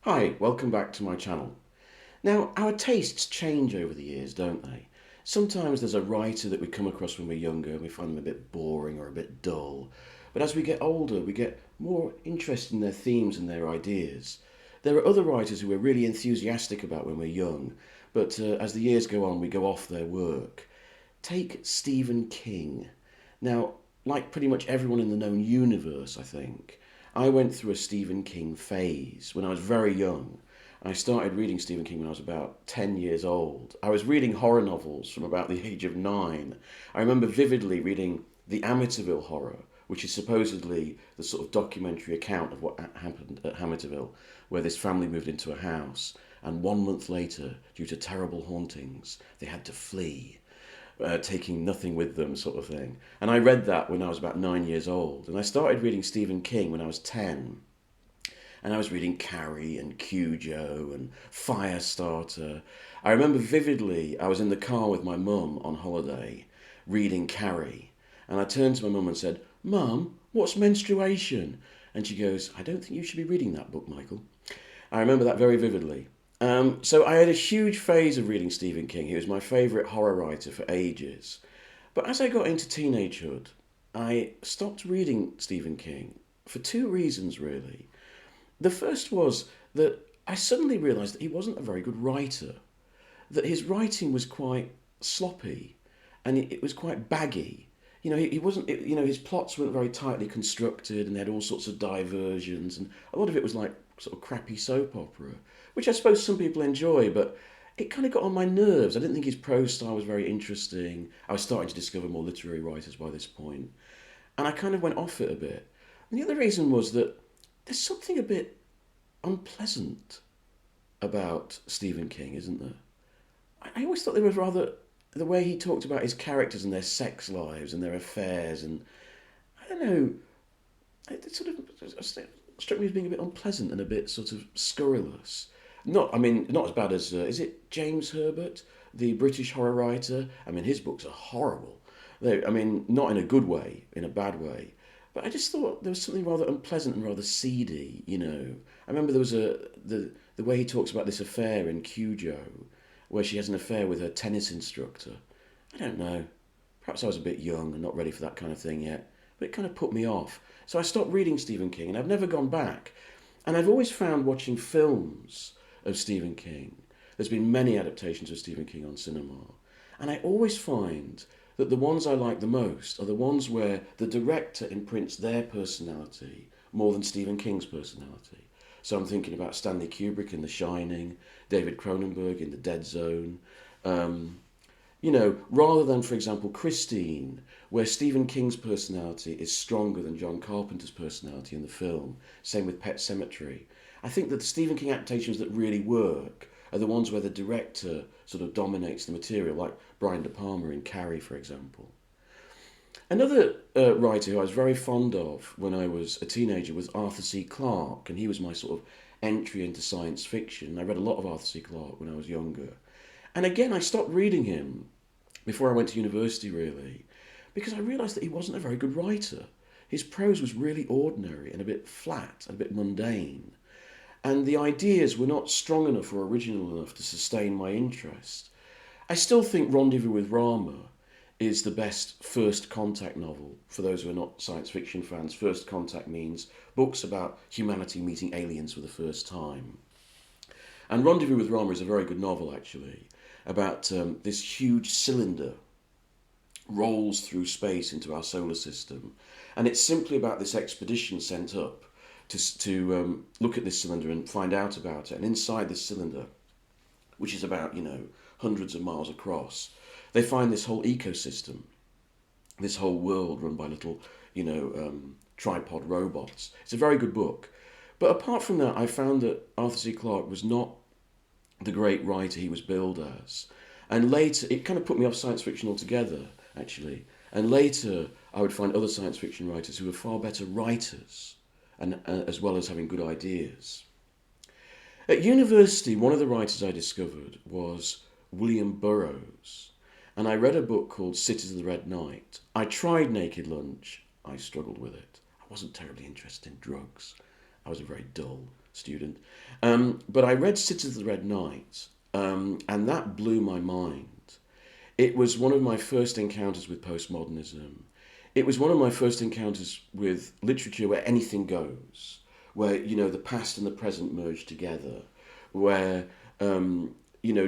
Hi, welcome back to my channel. Now, our tastes change over the years, don't they? Sometimes there's a writer that we come across when we're younger and we find them a bit boring or a bit dull. But as we get older, we get more interested in their themes and their ideas. There are other writers who we're really enthusiastic about when we're young, but as the years go on, we go off their work. Take Stephen King. Now, like pretty much everyone in the known universe, I think, I went through a Stephen King phase when I was very young. I started reading Stephen King when I was about 10 years old. I was reading horror novels from about the age of 9. I remember vividly reading The Amityville Horror, which is supposedly the sort of documentary account of what happened at Amityville, where this family moved into a house, and 1 month later, due to terrible hauntings, they had to flee, taking nothing with them, sort of thing. And I read that when I was about 9 years old. And I started reading Stephen King when I was 10. And I was reading Carrie and Cujo and Firestarter. I remember vividly, I was in the car with my mum on holiday reading Carrie. And I turned to my mum and said, "Mum, what's menstruation?" And she goes, "I don't think you should be reading that book, Michael." I remember that very vividly. So I had a huge phase of reading Stephen King. He was my favourite horror writer for ages. But as I got into teenagehood, I stopped reading Stephen King for two reasons, really. The first was that I suddenly realised that he wasn't a very good writer, that his writing was quite sloppy and it was quite baggy. He wasn't, his plots weren't very tightly constructed and they had all sorts of diversions, and a lot of it was like sort of crappy soap opera, which I suppose some people enjoy, but it kind of got on my nerves. I didn't think his prose style was very interesting. I was starting to discover more literary writers by this point, and I kind of went off it a bit. And the other reason was that there's something a bit unpleasant about Stephen King, isn't there? I always thought there was rather the way he talked about his characters and their sex lives and their affairs, and I don't know, it sort of struck me as being a bit unpleasant and a bit sort of scurrilous. Not as bad as is it James Herbert, the British horror writer? I mean, his books are horrible. Not in a good way, in a bad way. But I just thought there was something rather unpleasant and rather seedy. I remember there was the way he talks about this affair in Cujo, where she has an affair with her tennis instructor. I don't know. Perhaps I was a bit young and not ready for that kind of thing yet, but it kind of put me off. So I stopped reading Stephen King, and I've never gone back. And I've always found watching films of Stephen King, there's been many adaptations of Stephen King on cinema, and I always find that the ones I like the most are the ones where the director imprints their personality more than Stephen King's personality. So I'm thinking about Stanley Kubrick in The Shining, David Cronenberg in The Dead Zone. Um, rather than, for example, Christine, where Stephen King's personality is stronger than John Carpenter's personality in the film. Same with Pet Sematary. I think that the Stephen King adaptations that really work are the ones where the director sort of dominates the material, like Brian De Palma in Carrie, for example. Another writer who I was very fond of when I was a teenager was Arthur C. Clarke, and he was my sort of entry into science fiction. I read a lot of Arthur C. Clarke when I was younger. And again, I stopped reading him before I went to university, really, because I realised that he wasn't a very good writer. His prose was really ordinary and a bit flat and a bit mundane. And the ideas were not strong enough or original enough to sustain my interest. I still think Rendezvous with Rama is the best first contact novel for those who are not science fiction fans. First contact means books about humanity meeting aliens for the first time. And Rendezvous with Rama is a very good novel, actually, about this huge cylinder rolls through space into our solar system. And it's simply about this expedition sent up to look at this cylinder and find out about it. And inside this cylinder, which is about, hundreds of miles across, they find this whole ecosystem, this whole world run by little, tripod robots. It's a very good book. But apart from that, I found that Arthur C. Clarke was not the great writer he was billed as. And later, it kind of put me off science fiction altogether, actually. And later, I would find other science fiction writers who were far better writers, and as well as having good ideas. At university, one of the writers I discovered was William Burroughs. And I read a book called Cities of the Red Night. I tried Naked Lunch. I struggled with it. I wasn't terribly interested in drugs. I was a very dull, student. But I read Citizens of the Red Knight, and that blew my mind. It was one of my first encounters with postmodernism. It was one of my first encounters with literature where anything goes, where, the past and the present merge together, where,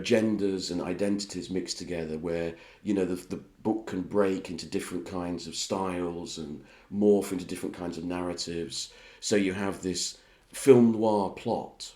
genders and identities mix together, where, the book can break into different kinds of styles and morph into different kinds of narratives. So you have this film noir plot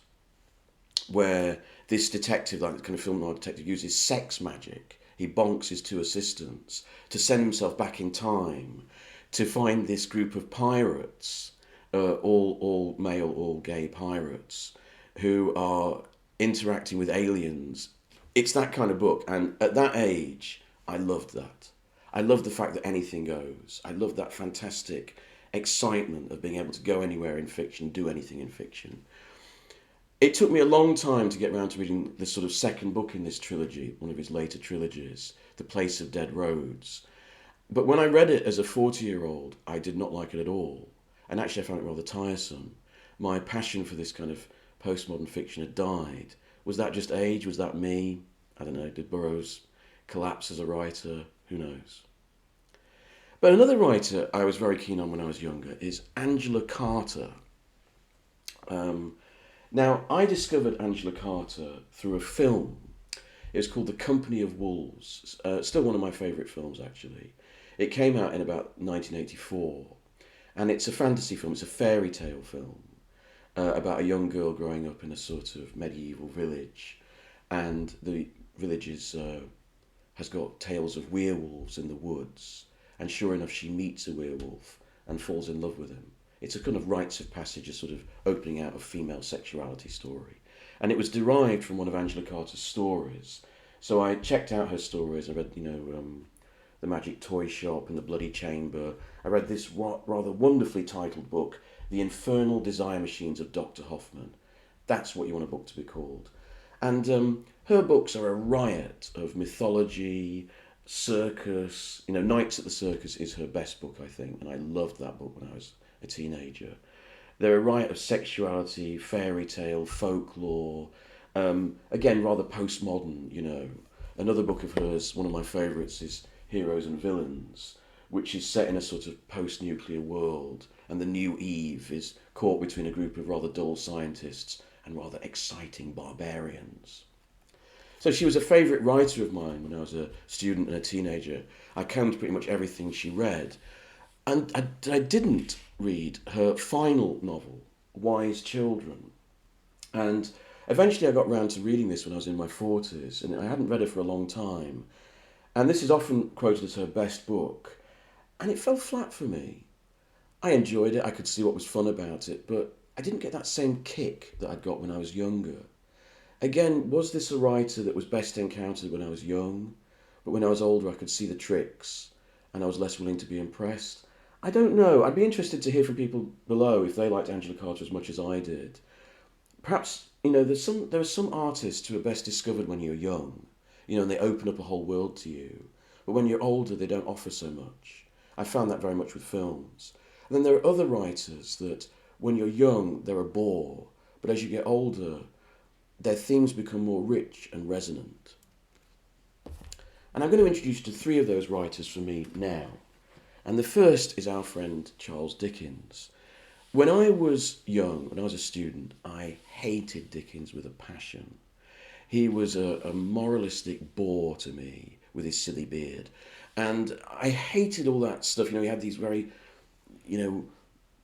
where this detective, like the kind of film noir detective, uses sex magic. He bonks his two assistants to send himself back in time to find this group of pirates, all male, all gay pirates, who are interacting with aliens. It's that kind of book, and at that age, I loved that. I loved the fact that anything goes. I loved that fantastic excitement of being able to go anywhere in fiction, do anything in fiction. It took me a long time to get around to reading the sort of second book in this trilogy, one of his later trilogies, The Place of Dead Roads. But when I read it as a 40-year-old, I did not like it at all. And actually I found it rather tiresome. My passion for this kind of postmodern fiction had died. Was that just age? Was that me? I don't know. Did Burroughs collapse as a writer? Who knows? But another writer I was very keen on when I was younger is Angela Carter. Now, I discovered Angela Carter through a film. It was called The Company of Wolves. Still one of my favourite films, actually. It came out in about 1984. And it's a fantasy film. It's a fairy tale film about a young girl growing up in a sort of medieval village. And the village has got tales of werewolves in the woods. And sure enough, she meets a werewolf and falls in love with him. It's a kind of rites of passage, a sort of opening out of female sexuality story. And it was derived from one of Angela Carter's stories. So I checked out her stories. I read, The Magic Toy Shop and The Bloody Chamber. I read this rather wonderfully titled book, The Infernal Desire Machines of Dr. Hoffman. That's what you want a book to be called. And her books are a riot of mythology, circus. Nights at the Circus is her best book, I think. And I loved that book when I was a teenager. They're a riot of sexuality, fairy tale, folklore, again, rather postmodern, Another book of hers, one of my favourites, is Heroes and Villains, which is set in a sort of post-nuclear world, and the new Eve is caught between a group of rather dull scientists and rather exciting barbarians. So she was a favourite writer of mine when I was a student and a teenager. I canned pretty much everything she read. And I didn't read her final novel, Wise Children. And eventually I got round to reading this when I was in my 40s, and I hadn't read it for a long time. And this is often quoted as her best book. And it fell flat for me. I enjoyed it, I could see what was fun about it, but I didn't get that same kick that I'd got when I was younger. Again, was this a writer that was best encountered when I was young? But when I was older I could see the tricks, and I was less willing to be impressed? I don't know. I'd be interested to hear from people below if they liked Angela Carter as much as I did. Perhaps, there are some artists who are best discovered when you're young, and they open up a whole world to you. But when you're older, they don't offer so much. I found that very much with films. And then there are other writers that, when you're young, they're a bore. But as you get older, their themes become more rich and resonant. And I'm going to introduce you to three of those writers for me now. And the first is our friend Charles Dickens. When I was young, when I was a student, I hated Dickens with a passion. He was a moralistic bore to me with his silly beard. And I hated all that stuff. He had these very,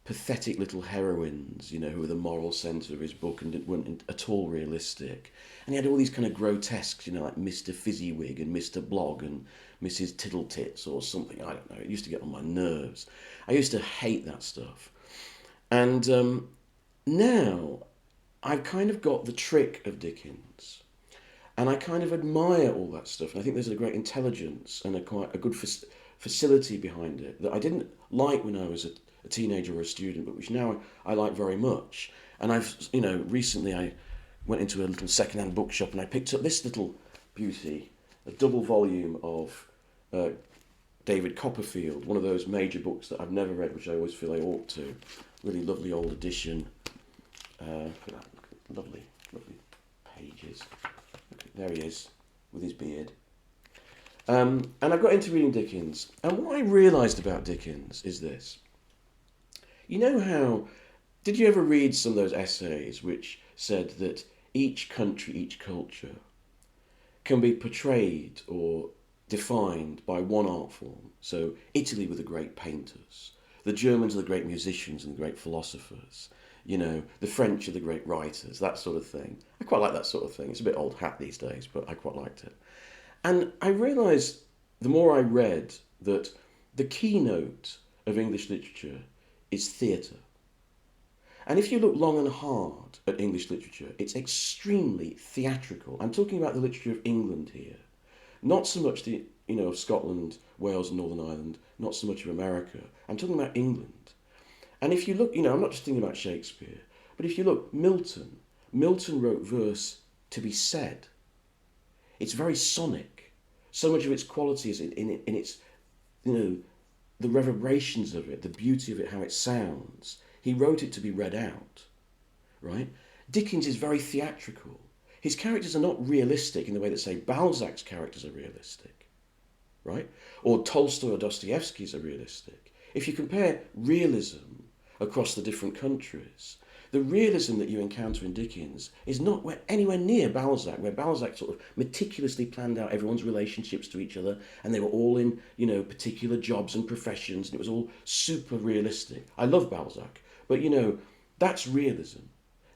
pathetic little heroines, who were the moral centre of his book and weren't at all realistic. And he had all these kind of grotesques, like Mr. Fizzywig and Mr. Blog and Mrs. Tiddletits or something. I don't know. It used to get on my nerves. I used to hate that stuff. And now I've kind of got the trick of Dickens. And I kind of admire all that stuff. And I think there's a great intelligence and a good facility behind it that I didn't like when I was a teenager or a student, but which now I like very much. And recently I went into a little second-hand bookshop and I picked up this little beauty, a double volume of David Copperfield, one of those major books that I've never read, which I always feel I ought to. Really lovely old edition. Look at that, lovely, lovely pages. There he is, with his beard. And I got into reading Dickens, and what I realised about Dickens is this. You know how, did you ever read some of those essays which said that each country, each culture can be portrayed or defined by one art form? So Italy were the great painters, the Germans are the great musicians and the great philosophers, you know, the French are the great writers, that sort of thing. I quite like that sort of thing. It's a bit old hat these days, but I quite liked it. And I realised, the more I read, that the keynote of English literature is theatre. And if you look long and hard at English literature, it's extremely theatrical. I'm talking about the literature of England here. Not so much the, of Scotland, Wales and Northern Ireland, not so much of America. I'm talking about England. And if you look, I'm not just thinking about Shakespeare, but if you look, Milton wrote verse to be said. It's very sonic. So much of its quality is in its, the reverberations of it, the beauty of it, how it sounds. He wrote it to be read out, right? Dickens is very theatrical. His characters are not realistic in the way that, say, Balzac's characters are realistic, right? Or Tolstoy or Dostoevsky's are realistic. If you compare realism across the different countries, the realism that you encounter in Dickens is not anywhere near Balzac, where Balzac sort of meticulously planned out everyone's relationships to each other, and they were all in, particular jobs and professions, and it was all super realistic. I love Balzac, but, that's realism.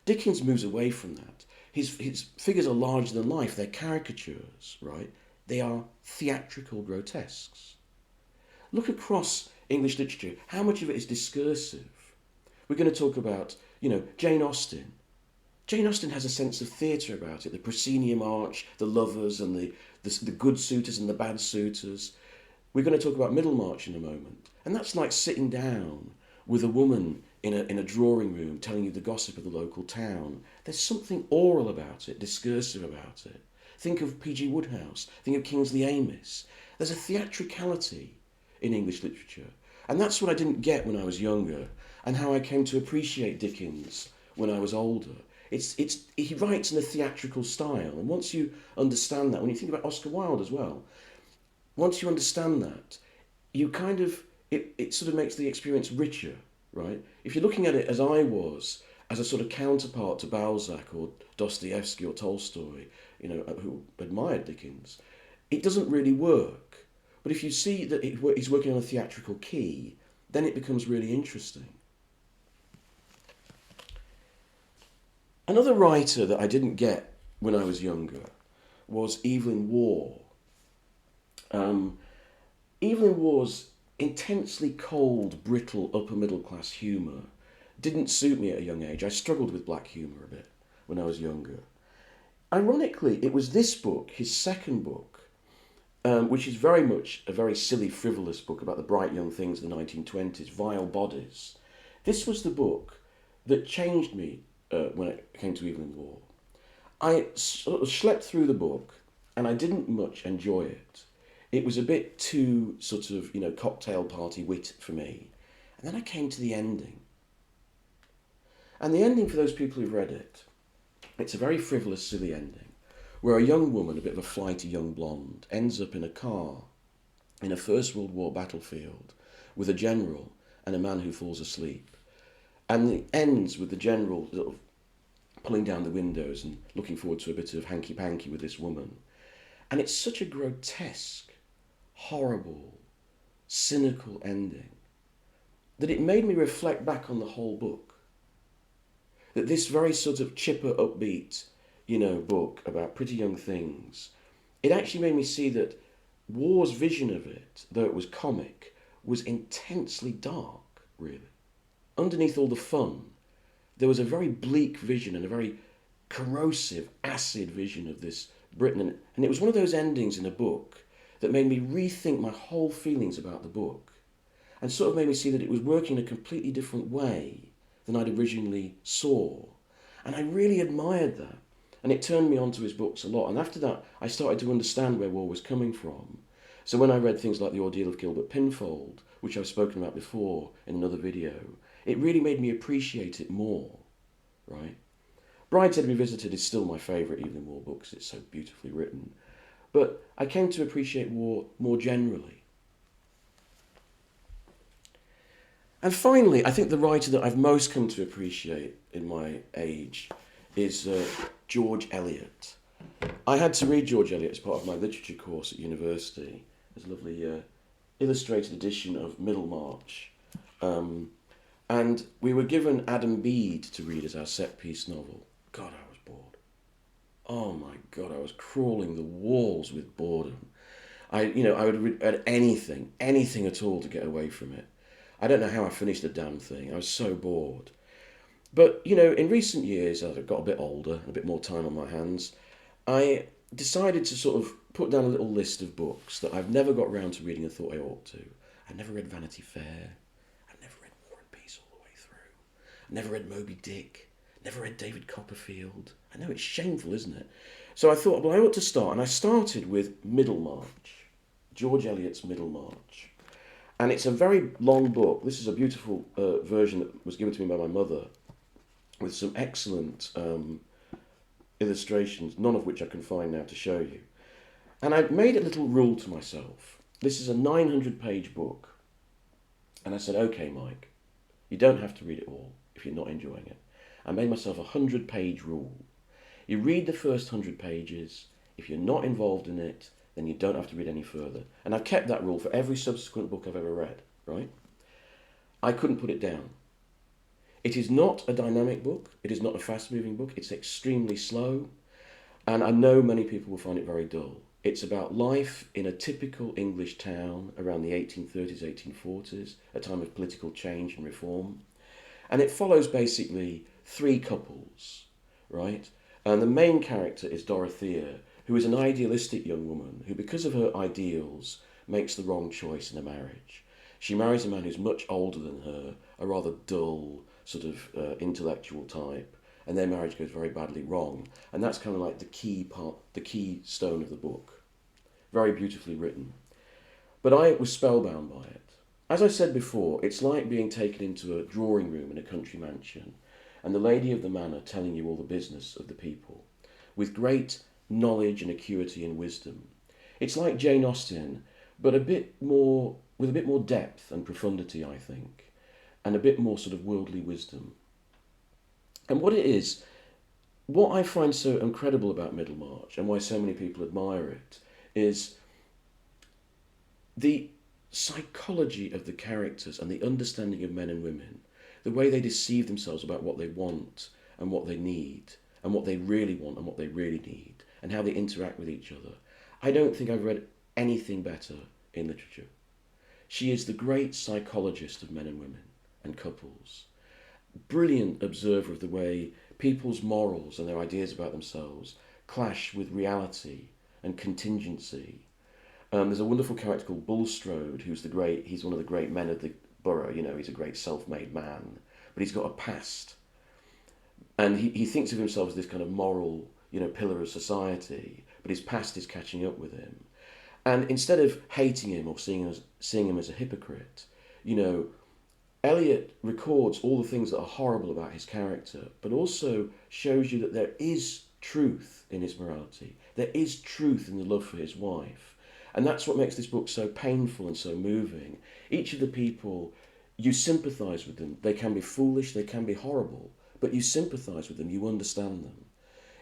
Dickens moves away from that. His figures are larger than life. They're caricatures, right? They are theatrical grotesques. Look across English literature. How much of it is discursive? We're going to talk about, Jane Austen. Jane Austen has a sense of theatre about it. The proscenium arch, the lovers and the good suitors and the bad suitors. We're going to talk about Middlemarch in a moment. And that's like sitting down with a woman in a drawing room telling you the gossip of the local town. There's something oral about it, discursive about it. Think of P.G. Wodehouse. Think of Kingsley Amis. There's a theatricality in English literature. And that's what I didn't get when I was younger, and how I came to appreciate Dickens when I was older. He writes in a theatrical style, and once you understand that, when you think about Oscar Wilde as well, once you understand that, you kind of, it sort of makes the experience richer, right? If you're looking at it as I was, as a sort of counterpart to Balzac or Dostoevsky or Tolstoy, who admired Dickens, it doesn't really work. But if you see that he's working on a theatrical key, then it becomes really interesting. Another writer that I didn't get when I was younger was Evelyn Waugh. Evelyn Waugh's intensely cold, brittle, upper middle class humour didn't suit me at a young age. I struggled with black humour a bit when I was younger. Ironically, it was this book, his second book, which is very much a very silly, frivolous book about the bright young things of the 1920s, Vile Bodies. This was the book that changed me when it came to Evelyn Waugh. I sort of slept through the book, and I didn't much enjoy it. It was a bit too sort of, cocktail party wit for me. And then I came to the ending. And the ending, for those people who've read it, it's a very frivolous, silly ending, where a young woman, a bit of a flighty young blonde, ends up in a car in a First World War battlefield with a general and a man who falls asleep. And it ends with the general sort of pulling down the windows and looking forward to a bit of hanky-panky with this woman. And it's such a grotesque, horrible, cynical ending that it made me reflect back on the whole book. That this very sort of chipper, upbeat, book about pretty young things, it actually made me see that Waugh's vision of it, though it was comic, was intensely dark, really. Underneath all the fun, there was a very bleak vision and a very corrosive, acid vision of this Britain. And it was one of those endings in a book that made me rethink my whole feelings about the book, and sort of made me see that it was working in a completely different way than I'd originally saw. And I really admired that. And it turned me on to his books a lot. And after that, I started to understand where Waugh was coming from. So when I read things like The Ordeal of Gilbert Pinfold, which I've spoken about before in another video, it really made me appreciate it more. right? Brideshead Revisited is still my favourite Evelyn Waugh book because it's so beautifully written. But I came to appreciate war more generally. And finally, I think the writer that I've most come to appreciate in my age is George Eliot. I had to read George Eliot as part of my literature course at university. There's a lovely illustrated edition of Middlemarch. And we were given Adam Bede to read as our set-piece novel. God, I was bored. Oh my God, I was crawling the walls with boredom. I would read anything at all to get away from it. I don't know how I finished the damn thing. I was so bored. But, in recent years, as I got a bit older, a bit more time on my hands, I decided to sort of put down a little list of books that I've never got round to reading and thought I ought to. I've never read Vanity Fair. I've never read War and Peace all the way through. I've never read Moby Dick. Never read David Copperfield. I know, it's shameful, isn't it? So I thought, well, I ought to start. And I started with Middlemarch. George Eliot's Middlemarch. And it's a very long book. This is a beautiful version that was given to me by my mother with some excellent illustrations, none of which I can find now to show you. And I've made a little rule to myself. This is a 900-page book. And I said, okay, Mike, you don't have to read it all if you're not enjoying it. I made myself a 100-page rule. You read the first 100 pages. If you're not involved in it, then you don't have to read any further. And I've kept that rule for every subsequent book I've ever read, right? I couldn't put it down. It is not a dynamic book. It is not a fast-moving book. It's extremely slow. And I know many people will find it very dull. It's about life in a typical English town around the 1830s, 1840s, a time of political change and reform. And it follows basically 3 couples, right? And the main character is Dorothea, who is an idealistic young woman who, because of her ideals, makes the wrong choice in a marriage. She marries a man who's much older than her, a rather dull, sort of intellectual type, and their marriage goes very badly wrong. And that's kind of like the key stone of the book. Very beautifully written. But I was spellbound by it. As I said before, it's like being taken into a drawing room in a country mansion, and the lady of the manor telling you all the business of the people, with great knowledge and acuity and wisdom. It's like Jane Austen, but with a bit more depth and profundity, I think, and a bit more sort of worldly wisdom. And what I find so incredible about Middlemarch and why so many people admire it is the psychology of the characters and the understanding of men and women, the way they deceive themselves about what they want and what they need and what they really want and what they really need, and how they interact with each other. I don't think I've read anything better in literature. She is the great psychologist of men and women and couples. Brilliant observer of the way people's morals and their ideas about themselves clash with reality and contingency. There's a wonderful character called Bulstrode, he's one of the great men of the borough, he's a great self-made man, but he's got a past. And he thinks of himself as this kind of moral, pillar of society, but his past is catching up with him. And instead of hating him or seeing him as a hypocrite, Eliot records all the things that are horrible about his character, but also shows you that there is truth in his morality. There is truth in the love for his wife. And that's what makes this book so painful and so moving. Each of the people, you sympathise with them. They can be foolish, they can be horrible, but you sympathise with them, you understand them.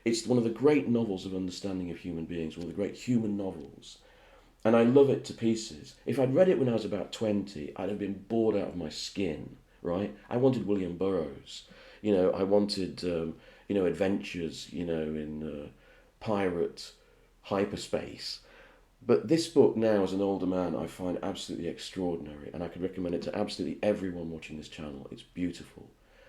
It's one of the great novels of understanding of human beings, one of the great human novels. And I love it to pieces. If I'd read it when I was about 20, I'd have been bored out of my skin, right? I wanted William Burroughs. I wanted, adventures, in pirate hyperspace. But this book now, as an older man, I find absolutely extraordinary. And I could recommend it to absolutely everyone watching this channel. It's beautiful.